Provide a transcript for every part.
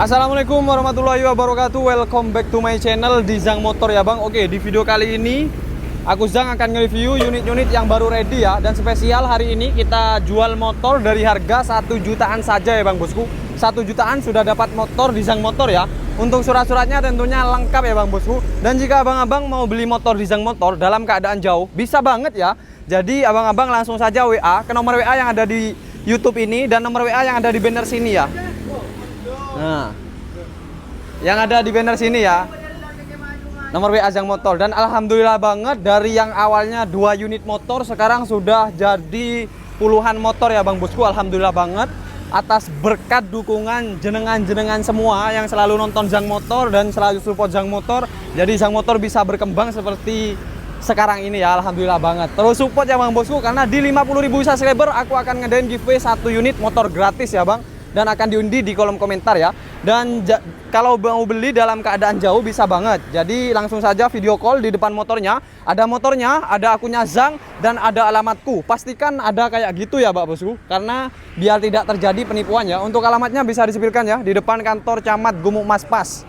Assalamualaikum warahmatullahi wabarakatuh. Welcome back to my channel di Zhang Motor ya bang. Oke, di video kali ini aku Zhang akan nge-review unit-unit yang baru ready ya. Dan spesial hari ini kita jual motor dari harga 1 jutaan saja ya bang bosku. 1 jutaan sudah dapat motor di Zhang Motor ya. Untuk surat-suratnya tentunya lengkap ya bang bosku. Dan jika abang-abang mau beli motor di Zhang Motor dalam keadaan jauh, bisa banget ya. Jadi abang-abang langsung saja WA ke nomor WA yang ada di YouTube ini dan nomor WA yang ada di banner sini ya. Nah, yang ada di banner sini ya, nomor WA Zhang Motor. Dan alhamdulillah banget dari yang awalnya 2 unit motor sekarang sudah jadi puluhan motor ya bang bosku. Alhamdulillah banget atas berkat dukungan jenengan-jenengan semua yang selalu nonton Zhang Motor dan selalu support Zhang Motor. Jadi Zhang Motor bisa berkembang seperti sekarang ini ya, alhamdulillah banget. Terus support ya bang bosku, karena di 50.000 subscriber aku akan ngedain giveaway 1 unit motor gratis ya bang. Dan akan diundi di kolom komentar ya. Dan kalau mau beli dalam keadaan jauh bisa banget. Jadi langsung saja video call di depan motornya. Ada motornya, ada akunnya Zhang, dan ada alamatku. Pastikan ada kayak gitu ya Pak Bosku. Karena biar tidak terjadi penipuan ya. Untuk alamatnya bisa disebutkan ya, di depan kantor Camat Gumuk Mas Pas.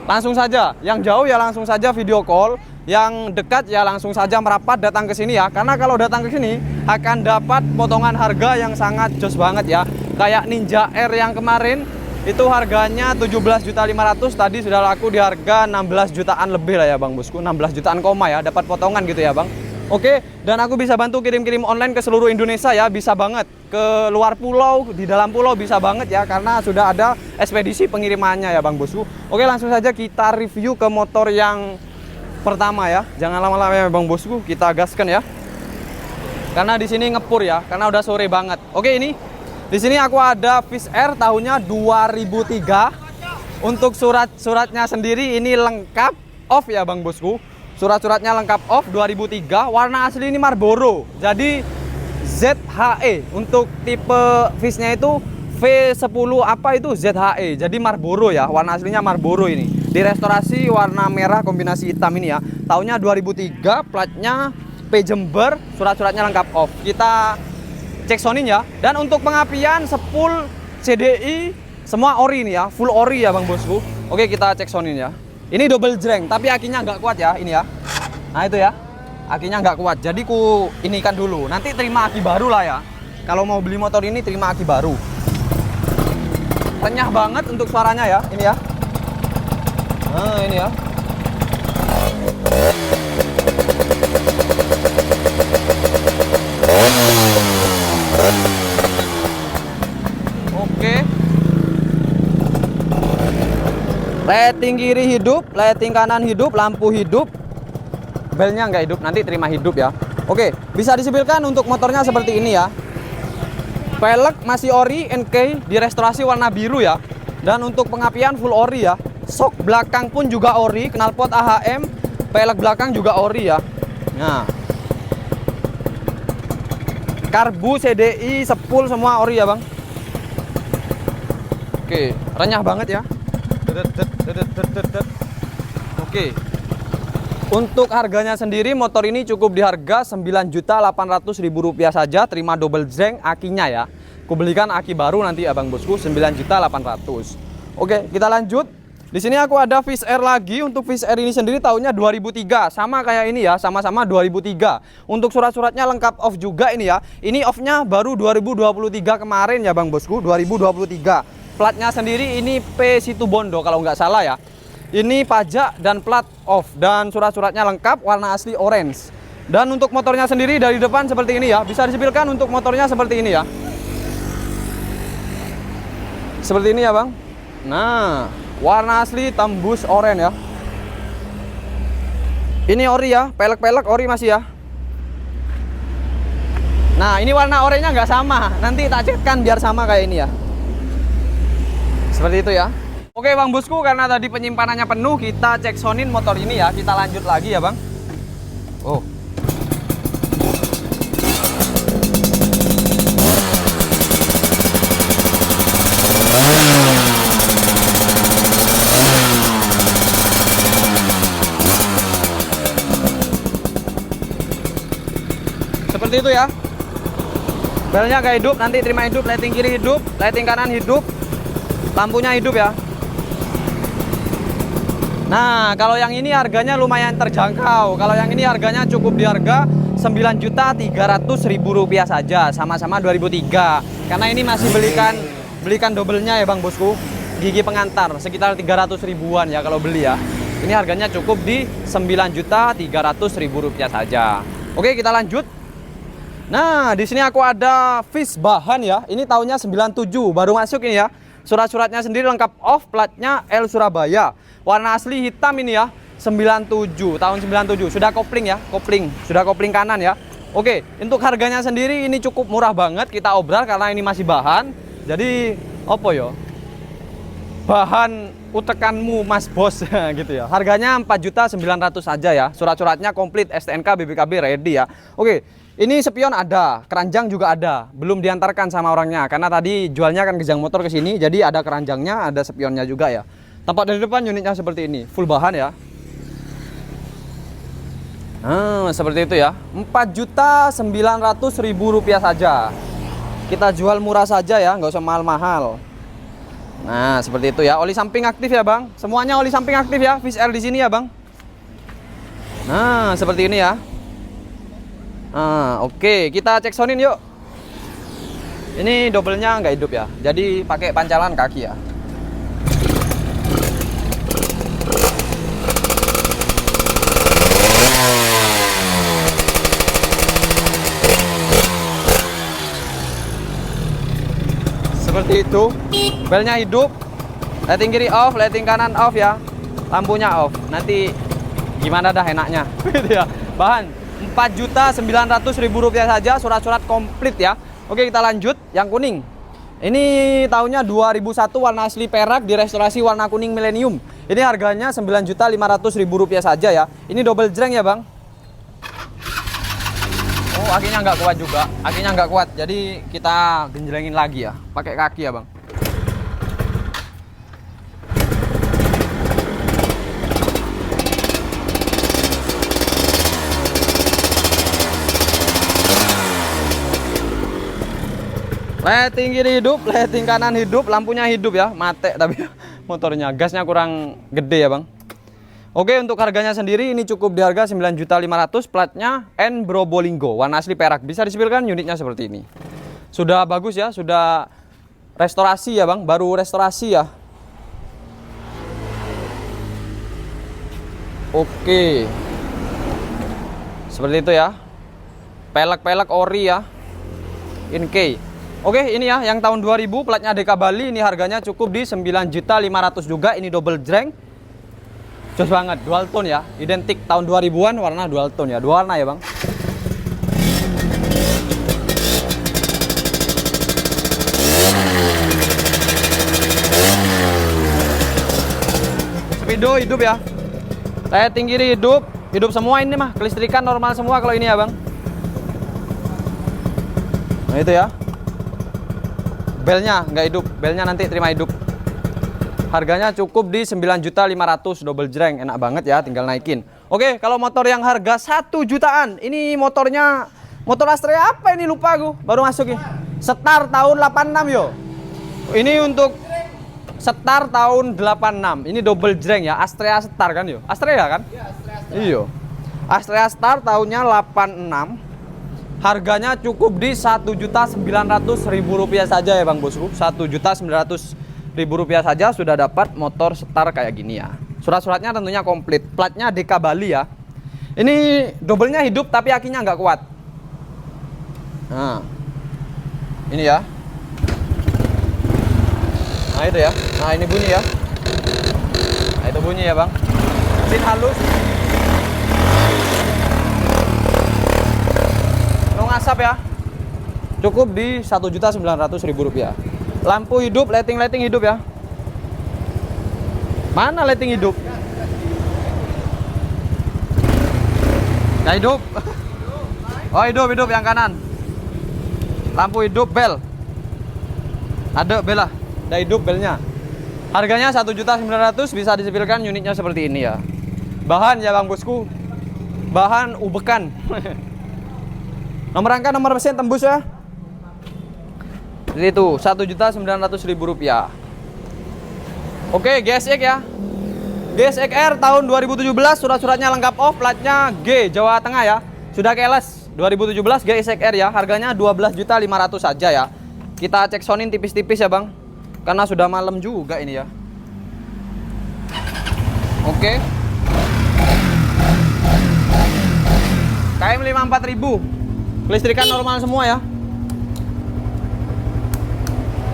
Langsung saja, yang jauh ya langsung saja video call. Yang dekat ya langsung saja merapat datang ke sini ya. Karena kalau datang ke sini akan dapat potongan harga yang sangat jos banget ya. Kayak Ninja R yang kemarin itu harganya 17.500.000, tadi sudah laku di harga 16 jutaan lebih lah ya bang bosku. 16 jutaan koma ya, dapat potongan gitu ya bang. Oke, dan aku bisa bantu kirim-kirim online ke seluruh Indonesia ya, bisa banget. Ke luar pulau, di dalam pulau bisa banget ya, karena sudah ada ekspedisi pengirimannya ya bang bosku. Oke, langsung saja kita review ke motor yang pertama ya. Jangan lama-lama ya bang bosku, kita gaskan ya. Karena di sini ngepur ya, karena udah sore banget. Oke, ini di sini aku ada Viz R tahunnya 2003. Untuk surat-suratnya sendiri ini lengkap off ya bang bosku. Surat-suratnya lengkap off 2003. Warna asli ini Marlboro. Jadi ZHE. Untuk tipe Viznya itu V10 apa itu ZHE. Jadi Marlboro ya. Warna aslinya Marlboro ini. Direstorasi warna merah kombinasi hitam ini ya. Tahunnya 2003. Platnya P Jember. Surat-suratnya lengkap off. Kita cek sonin ya. Dan untuk pengapian sepul CDI semua ori ini ya, full ori ya bang bosku. Oke, kita cek sonin ya. Ini double jreng tapi akinya nggak kuat ya ini ya. Nah itu ya, akinya nggak kuat, jadi ku inikan dulu, nanti terima aki baru lah ya. Kalau mau beli motor ini terima aki baru. Renyah banget untuk suaranya ya, ini ya. Nah ini ya. Oke. Lighting kiri hidup, lighting kanan hidup, lampu hidup. Belnya nggak hidup, nanti terima hidup ya. Oke, bisa disipilkan untuk motornya seperti ini ya. Pelek masih ori NK, direstorasi warna biru ya. Dan untuk pengapian full ori ya. Sok belakang pun juga ori, knalpot AHM, pelek belakang juga ori ya. Nah. Karbu, CDI, sepul semua ori ya bang. Oke, renyah banget ya. Oke. Untuk harganya sendiri motor ini cukup di harga Rp9.800.000 saja. Terima double jreng akinya ya. Kubelikan aki baru nanti abang bosku, Rp9.800.000. Oke, kita lanjut. Di sini aku ada Viz R lagi. Untuk Viz R ini sendiri tahunnya 2003. Sama kayak ini ya, sama-sama 2003. Untuk surat-suratnya lengkap off juga ini ya. Ini off-nya baru 2023 kemarin ya bang bosku, 2023. Platnya sendiri ini P Situbondo kalau nggak salah ya. Ini pajak dan plat off. Dan surat-suratnya lengkap, warna asli orange. Dan untuk motornya sendiri dari depan seperti ini ya. Bisa disipilkan untuk motornya seperti ini ya. Seperti ini ya bang. Nah, warna asli tembus oranye ya. Ini ori ya, pelek-pelek ori masih ya. Nah, ini warna oranye nggak sama. Nanti tak cekkan biar sama kayak ini ya. Seperti itu ya. Oke bang bosku, karena tadi penyimpanannya penuh, kita cek sonin motor ini ya. Kita lanjut lagi ya bang. Oh. Seperti itu ya. Belnya nggak hidup, nanti terima hidup. Lighting kiri hidup, lighting kanan hidup, lampunya hidup ya. Nah, kalau yang ini harganya lumayan terjangkau. Kalau yang ini harganya cukup di harga Rp9.300.000 saja, sama-sama 2003. Karena ini masih belikan dobelnya ya Bang Bosku. Gigi pengantar sekitar 300 ribuan ya kalau beli ya. Ini harganya cukup di Rp9.300.000 saja. Oke, kita lanjut. Nah, di sini aku ada fish bahan ya. Ini tahunnya 97, baru masuk ini ya. Surat-suratnya sendiri lengkap off, platnya L Surabaya. Warna asli hitam ini ya. 97, tahun 97. Sudah kopling ya, sudah kopling kanan ya. Oke, untuk harganya sendiri ini cukup murah banget. Kita obral karena ini masih bahan. Jadi, apa ya? Bahan utekanmu Mas Bos gitu ya. Harganya 4.900.000 saja ya. Surat-suratnya komplit, STNK, BPKB ready ya. Oke, ini spion ada, keranjang juga ada. Belum diantarkan sama orangnya karena tadi jualnya kan Gejang Motor ke sini. Jadi ada keranjangnya, ada spionnya juga ya. Tampak dari depan unitnya seperti ini, full bahan ya. Seperti itu ya. Rp4.900.000 saja. Kita jual murah saja ya, nggak usah mahal-mahal. Nah, seperti itu ya. Oli samping aktif ya, Bang. Semuanya oli samping aktif ya. Fish Air di sini ya, Bang. Nah, seperti ini ya. Oke, kita cek sonin yuk. Ini dobelnya nggak hidup ya. Jadi pakai pancalan kaki ya. Seperti itu. Belnya hidup. Lighting kiri off, lighting kanan off ya. Lampunya off. Nanti gimana dah enaknya. Gitu ya. Bahan Rp4.900.000 saja, surat-surat komplit ya. Oke, kita lanjut yang kuning. Ini tahunnya 2001, warna asli perak, direstorasi warna kuning milenium. Ini harganya Rp9.500.000 saja ya. Ini double jreng ya, Bang. Oh, akinya nggak kuat juga. Akinya nggak kuat, jadi kita genjrengin lagi ya. Pakai kaki ya, Bang. Lighting kiri hidup, lighting kanan hidup, lampunya hidup ya. Mate tapi motornya, gasnya kurang gede ya, Bang. Oke, untuk harganya sendiri ini cukup di harga Rp9.500.000, platnya N Probolinggo, warna asli perak. Bisa disipilkan unitnya seperti ini. Sudah bagus ya, sudah restorasi ya, Bang, baru restorasi ya. Oke. Seperti itu ya. Pelek-pelek ori ya. In-K. Oke, ini ya yang tahun 2000, platnya DK Bali. Ini harganya cukup di Rp9.500.000 juga. Ini double jreng. Jos banget, dual tone ya. Identik tahun 2000-an, warna dual tone ya. Dua warna ya, Bang. Speedo hidup ya. Lighting kiri hidup. Hidup semua ini mah. Kelistrikan normal semua kalau ini ya, Bang. Nah, itu ya. Belnya nggak hidup, belnya nanti terima hidup. Harganya cukup di Rp9.500.000, double jreng, enak banget ya, tinggal naikin. Oke, kalau motor yang harga 1 jutaan, ini motornya motor Astrea apa ini, lupa aku, baru masuk nih. Star tahun 86 yo. Ini untuk Star tahun 86, ini double jreng ya, Astrea Star kan yo, Astrea kan? Iya, Astrea Star. Iya. Astrea Star tahunnya 86. Harganya cukup di Rp1.900.000 saja ya, Bang Bosku. Rp1.900.000 saja sudah dapat motor Star kayak gini ya. Surat-suratnya tentunya komplit. Platnya DK Bali ya. Ini dobelnya hidup tapi akinya nggak kuat. Nah, ini ya. Nah itu ya. Nah ini bunyi ya. Nah itu bunyi ya, Bang. Mesin halus. Asap ya, cukup di Rp1.900.000. Lampu hidup, lighting hidup ya. Mana lighting hidup? Nggak hidup. Oh hidup yang kanan. Lampu hidup, bel. Ada bel lah, udah hidup belnya. Harganya Rp1.900.000, bisa disipilkan unitnya seperti ini ya. Bahan ya, Bang Bosku, bahan ubekan. Nomor rangka, nomor mesin tembus ya. Jadi itu Rp1.900.000. Oke, GSX ya. GSXR tahun 2017, surat-suratnya lengkap off, platnya G, Jawa Tengah ya. Sudah keles 2017 GSXR ya, harganya 12.500.000 saja ya. Kita cek soundin tipis-tipis ya bang, karena sudah malam juga ini ya. Oke. KM 54.000, kelistrikan normal semua ya.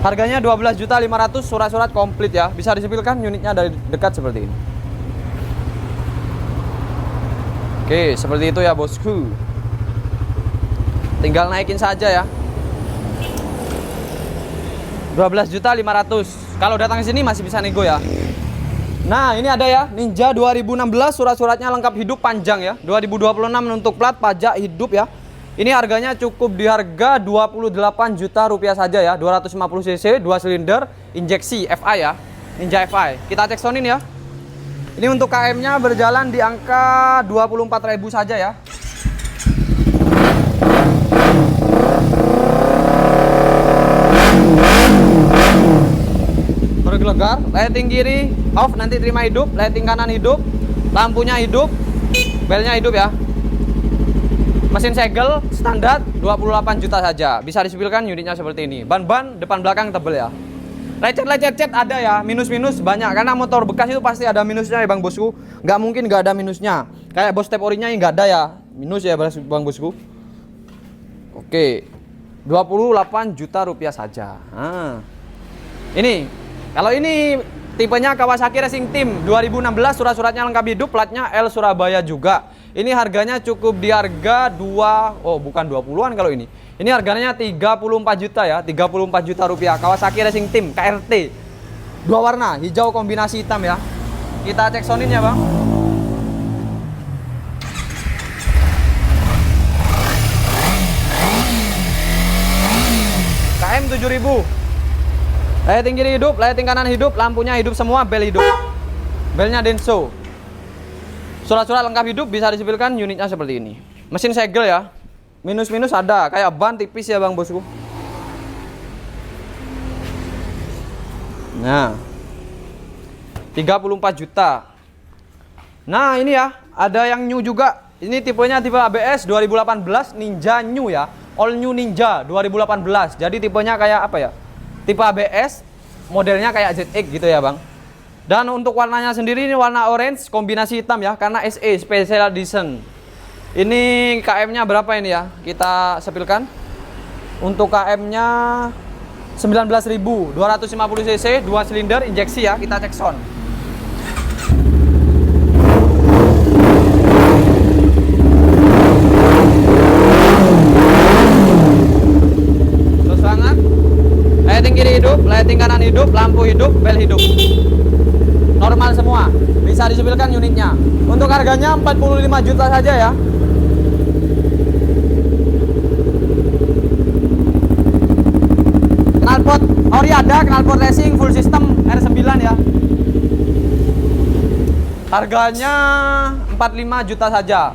Harganya 12.500.000, surat-surat komplit ya. Bisa disipilkan unitnya dari dekat seperti ini. Oke, seperti itu ya bosku. Tinggal naikin saja ya. 12.500.000. Kalau datang ke sini masih bisa nego ya. Nah, ini ada ya, Ninja 2016, surat-suratnya lengkap hidup panjang ya. 2026 untuk plat, pajak hidup ya. Ini harganya cukup di harga 28 juta rupiah saja ya. 250 cc, 2 silinder, injeksi FI ya. Ninja FI. Kita cek soundin ya. Ini untuk KM-nya berjalan di angka 24.000 saja ya. Bergelegar, lighting kiri off, nanti terima hidup, lighting kanan hidup, lampunya hidup, belnya hidup ya. Mesin segel standar 28 juta saja. Bisa disipilkan unitnya seperti ini. Ban-ban depan belakang tebel ya. Lecet-lecet ada ya, minus-minus banyak. Karena motor bekas itu pasti ada minusnya ya bang bosku. Nggak mungkin nggak ada minusnya. Kayak bos step orinya nggak ada ya minus ya bang bosku. Oke, 28 juta rupiah saja. Nah, ini kalau ini tipenya Kawasaki Racing Team 2016, surat-suratnya lengkap hidup, platnya L Surabaya juga. Ini harganya cukup di harga bukan 20-an kalau ini. Ini harganya 34 juta ya, 34 juta rupiah. Kawasaki Racing Team KRT. Dua warna, hijau kombinasi hitam ya. Kita cek soundin ya, Bang. KM 7000. Lighting kiri hidup, lighting kanan hidup, lampunya hidup semua, bel hidup. Belnya Denso. Surat-surat lengkap hidup, bisa disipilkan unitnya seperti ini. Mesin segel ya. Minus-minus ada, kayak ban tipis ya bang bosku. Nah, 34 juta. Nah ini ya, ada yang new juga. Ini tipenya tipe ABS 2018 Ninja New ya. All New Ninja 2018. Jadi tipenya kayak apa ya? Tipe ABS, modelnya kayak ZX gitu ya bang. Dan untuk warnanya sendiri ini warna orange kombinasi hitam ya, karena SE Special Edition. Ini KM-nya berapa ini ya? Kita sepilkan. Untuk KM-nya 19.250 cc, 2 silinder injeksi ya. Kita cek sound. Terus banget. Lighting kiri hidup, lighting kanan hidup, lampu hidup, bel hidup. Normal semua, bisa disipilkan unitnya. Untuk harganya 45 juta saja ya. Knalpot ori ada, knalpot racing full system R9 ya. Harganya 45 juta saja.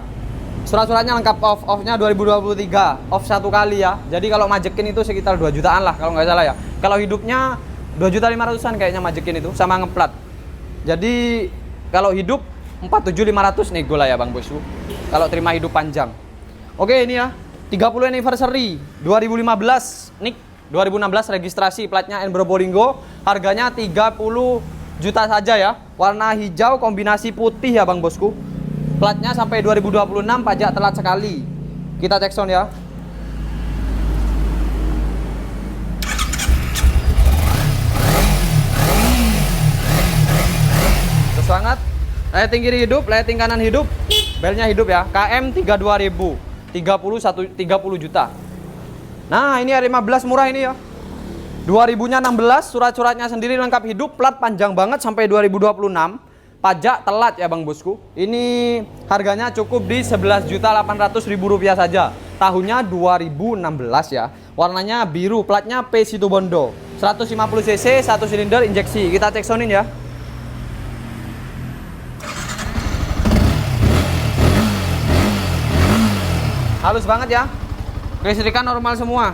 Surat-suratnya lengkap off-nya 2023, off 1 kali ya. Jadi kalau majekin itu sekitar 2 jutaan lah kalau nggak salah ya. Kalau hidupnya 2.500.000-an kayaknya majekin itu sama ngeplat. Jadi kalau hidup 47.500 nego lah ya bang bosku. Kalau terima hidup panjang. Oke ini ya 30 anniversary 2015 NIK 2016 registrasi, platnya N Probolinggo. Harganya 30 juta saja ya. Warna hijau kombinasi putih ya bang bosku. Platnya sampai 2026, pajak telat sekali. Kita cek sound ya. Sangat, lighting kiri hidup, lighting kanan hidup, belnya hidup ya. KM 32.000, 30 juta. Nah ini R15 murah ini ya. 2000-nya 16, surat-suratnya sendiri lengkap hidup, plat panjang banget sampai 2026. Pajak telat ya bang bosku. Ini harganya cukup di 11.800.000 rupiah saja. Tahunnya 2016 ya. Warnanya biru, platnya P Situbondo. 150 cc, 1 silinder injeksi. Kita cek soundin ya. Halus banget ya. Kelistrikan normal semua.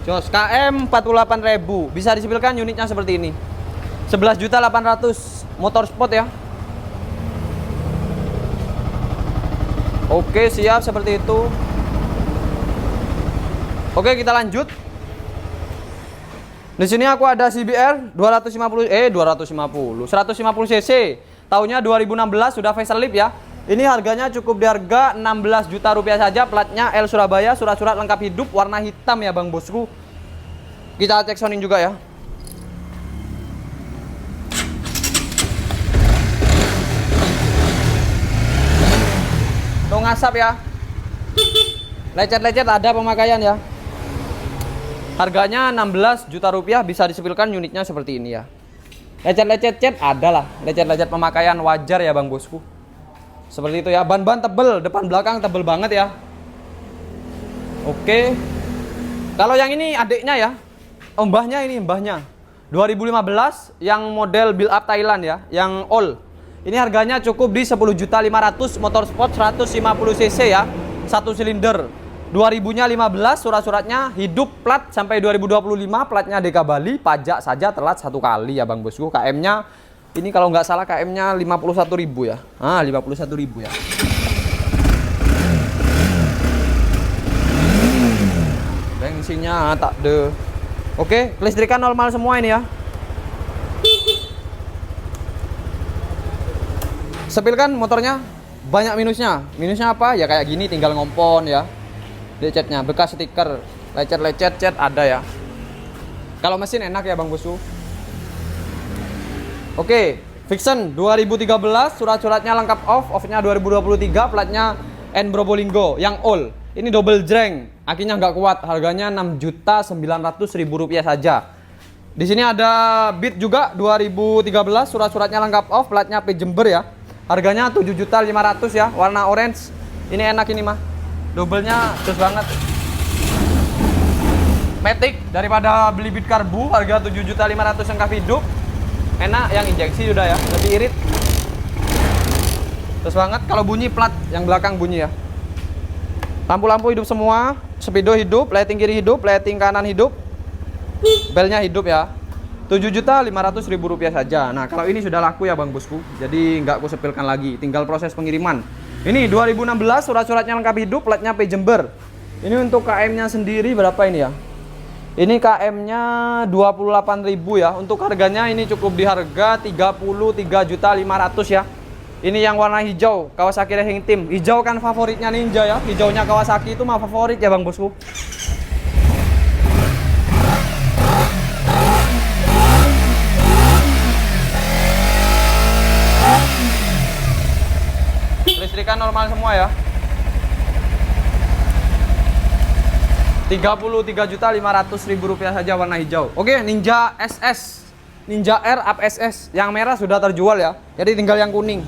Jos KM 48.000. Bisa disipilkan unitnya seperti ini. 11.800.000 motor sport ya. Oke, siap seperti itu. Oke, kita lanjut. Di sini aku ada CBR 150 cc. Tahunnya 2016, sudah facelift ya. Ini harganya cukup di harga 16 juta rupiah saja. Platnya L Surabaya, surat-surat lengkap hidup, warna hitam ya Bang Bosku. Kita cek sounding juga ya. Tuh ngasap ya. Lecet-lecet ada pemakaian ya. Harganya 16 juta rupiah, bisa disepilkan unitnya seperti ini ya. Lecet-lecet cet ada lah. Lecet-lecet pemakaian wajar ya Bang Bosku. Seperti itu ya. Ban-ban tebel, depan belakang tebel banget ya. Oke. Kalau yang ini adiknya ya. Mbahnya ini mbahnya. 2015 yang model build up Thailand ya, yang all. Ini harganya cukup di 10.500.000 motor sport 150 cc ya. Satu silinder. 2000-nya 15, surat-suratnya hidup, plat sampai 2025, platnya DK Bali, pajak saja telat 1 kali ya Bang Bosku. KM-nya ini kalau nggak salah KM-nya 51.000 ya. 51.000 ya. Bensinnya tak de. Oke, kelistrikan normal semua ini ya. Sepilkan motornya banyak minusnya. Minusnya apa? Ya kayak gini, tinggal ngompon ya. Decetnya, bekas stiker, lecet-lecet cat ada ya. Kalau mesin enak ya Bang Bosku. Oke, Vixen 2013, surat-suratnya lengkap off-nya 2023, platnya N Probolinggo yang all. Ini double jreng, akinya nggak kuat, harganya 6.900.000 rupiah saja. Di sini ada Beat juga 2013, surat-suratnya lengkap off, platnya P Jember ya. Harganya 7.500.000 ya, warna orange. Ini enak ini mah. Doublenya terus banget. Matic daripada beli Beat Karbu, harga 7.500.000 lengkap hidup. Enak yang injeksi udah ya, lebih irit. Terus banget. Kalau bunyi plat yang belakang bunyi ya. Lampu-lampu hidup semua, speedo hidup, lighting kiri hidup, lighting kanan hidup. Belnya hidup ya. 7.500.000 rupiah saja. Nah, kalau ini sudah laku ya Bang Bosku. Jadi nggak aku sepilkan lagi, tinggal proses pengiriman. Ini 2016, surat-suratnya lengkap hidup, platnya P Jember. Ini untuk KM-nya sendiri berapa ini ya? Ini KM-nya 28.000 ya. Untuk harganya ini cukup di harga 33.500.000 ya. Ini yang warna hijau, Kawasaki Racing Team. Hijau kan favoritnya Ninja ya. Hijaunya Kawasaki itu mah favorit ya Bang Bosku. Listrikan normal semua ya. 33.500.000 rupiah saja warna hijau. Oke, Ninja SS, Ninja R Up SS. Yang merah sudah terjual ya. Jadi tinggal yang kuning.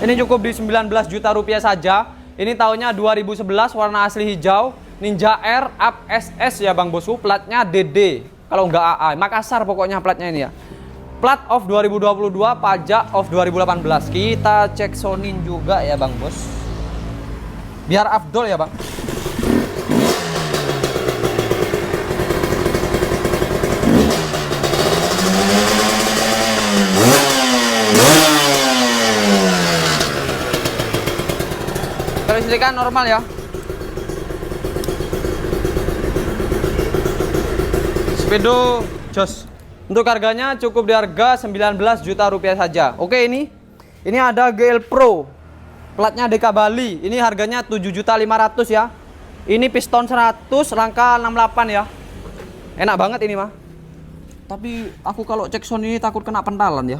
Ini cukup di 19 juta rupiah saja. Ini tahunnya 2011, warna asli hijau. Ninja R Up SS ya Bang Bosku. Platnya DD. Kalau nggak AA, Makassar pokoknya platnya ini ya. Plat off 2022, pajak off 2018. Kita cek sonin juga ya Bang Bos. Biar afdol ya Bang. Kelistrikan normal ya. Speedo jos. Untuk harganya cukup di harga 19 juta rupiah saja. Oke, ini ada GL Pro. Platnya DK Bali. Ini harganya 7.500.000 ya. Ini piston 100, rangka 68 ya. Enak banget ini mah. Tapi aku kalau cek sound ini takut kena pentalan ya.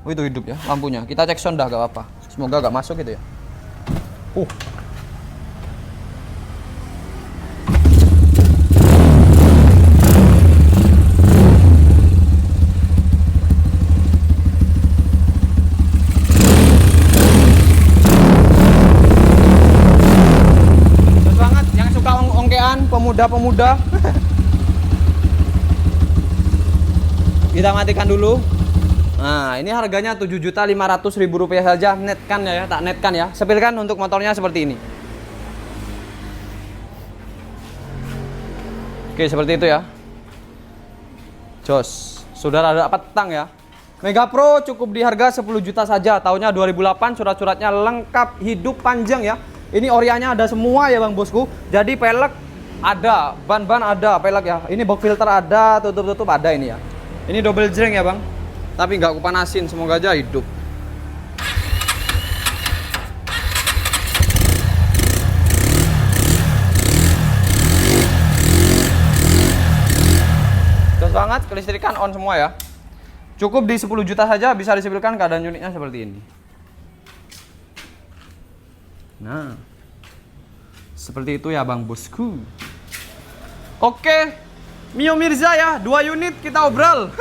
Oh, itu hidup ya lampunya. Kita cek sound dah gak apa-apa. Semoga gak masuk gitu ya. Pemuda-pemuda. Kita matikan dulu. Nah, ini harganya 7.500.000 rupiah saja. Netkan ya, tak netkan ya. Sepilkan untuk motornya seperti ini. Oke, seperti itu ya. Jos, sudah ada petang ya. Mega Pro cukup di harga 10 juta saja. Tahunnya 2008, surat-suratnya lengkap, hidup panjang ya. Ini orianya ada semua ya Bang Bosku. Jadi pelek ada, ban-ban ada, pelek ya. Ini box filter ada, tutup-tutup ada ini ya. Ini double jreng ya Bang. Tapi nggak kupanasin, semoga aja hidup. Terus banget, kelistrikan on semua ya. Cukup di 10 juta saja bisa disipilkan, keadaan unitnya seperti ini. Nah, seperti itu ya Bang Bosku. Oke, Mio Mirza ya, 2 unit kita obrol.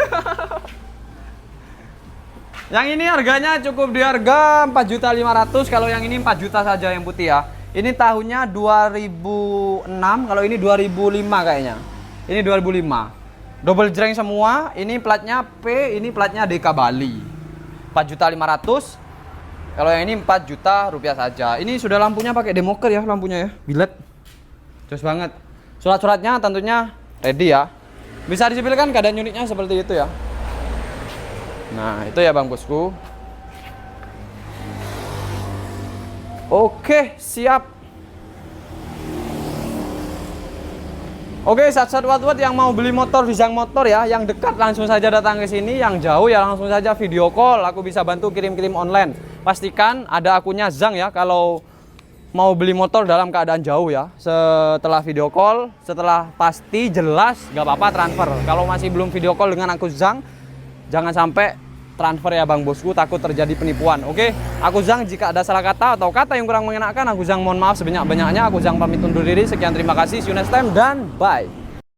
Yang ini harganya cukup di harga 4.500.000. Kalau yang ini 4 juta saja yang putih ya. Ini tahunnya 2006, kalau ini 2005 kayaknya. Ini 2005. Double jreng semua, ini platnya P, ini platnya DK Bali. 4.500.000. Kalau yang ini 4 juta rupiah saja. Ini sudah lampunya pakai demoker ya, lampunya ya, biled. Jos banget. Surat-suratnya tentunya ready ya. Bisa disipilkan, keadaan unitnya seperti itu ya. Nah, itu ya Bang Bosku. Oke, siap. Oke, saat-saat buat yang mau beli motor Dijang Motor ya, yang dekat langsung saja datang ke sini, yang jauh ya langsung saja video call, aku bisa bantu kirim-kirim online. Pastikan ada akunnya Zhang ya kalau mau beli motor dalam keadaan jauh ya. Setelah video call, setelah pasti jelas nggak apa-apa transfer. Kalau masih belum video call dengan aku Zhang, jangan sampai transfer ya Bang Bosku, takut terjadi penipuan. Oke, aku Zhang, jika ada salah kata atau kata yang kurang mengenakan, aku Zhang mohon maaf sebanyak-banyaknya. Aku Zhang pamit undur diri. Sekian, terima kasih, see you next time, dan bye.